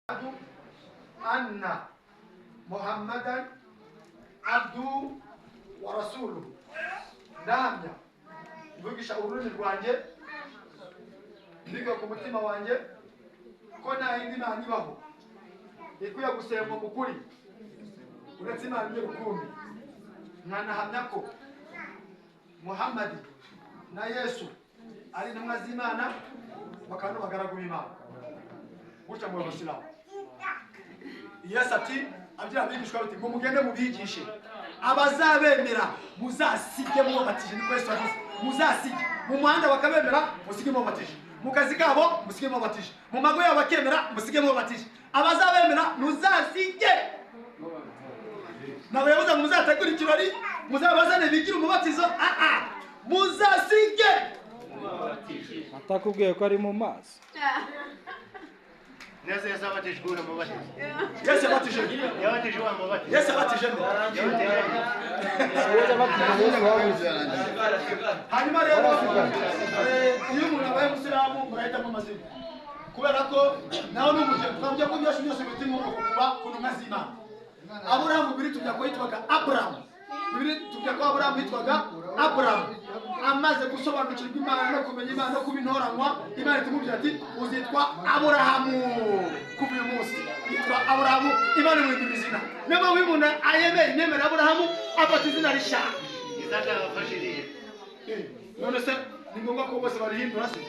أن محمدا عبده ورسوله. ndahamya mvugisha ururimi rwanjye ndiga ku mutima wanjye ko nta yindi Mana ibaho ikwiye gusengwa mu kuri uretse Imana y'urukundo. Nkanahamya ko Muhammad na Yesu ari intumwa z'Imana bakaba bagaragu b'Imana. Gutya mu Basilamu Yesu ati abwira abigishwa bati ngo mugende mubigishe abazabemera muzasige mu batije. Ni Yesu avuze muzasige mu muhanda bakabemera musige mu batije, mu kazi kabo musige mu batije, mu mago yabo bakemera musige mu batije. Abazabemera muzasige nawe yavuze ngo muzategura ikirori muzabazane bigira umubatizo. Muzasige atakubwiye ko ari mu maso. Neza yasabatijwe mu mubatizo. Yesu yabatije. Yabatijwe mu mubatizo. Yesu yabatije. Hanyuma rero iyo umuntu abaye Musiramu murahitamo amazina kubera ko nawe n'umugeni twabye ko byose byose bitima kuba kuntumwa z'Imana. Aburahamu biri tujya ko yitwaga Aburahamu. Biri tujya ko Aburahamu yitwaga Aburahamu. Amaze gusobanukirwa Imana no kumenya Imana no kubintoranywa, Imana itumubwira ati uzitwa Aburahamu. Kuva uyu munsi yitwa Aburahamu, Imana imwita izina. Niba wibona ayemeye nemera Aburahamu afata izina rishya. Isaka bafashiriye. None se ni ngombwa ko bose barihindura se?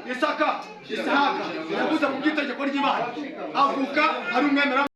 Isaka, Isaka yavuze mu bw'itegeko ry'Imana avuka ari umwemera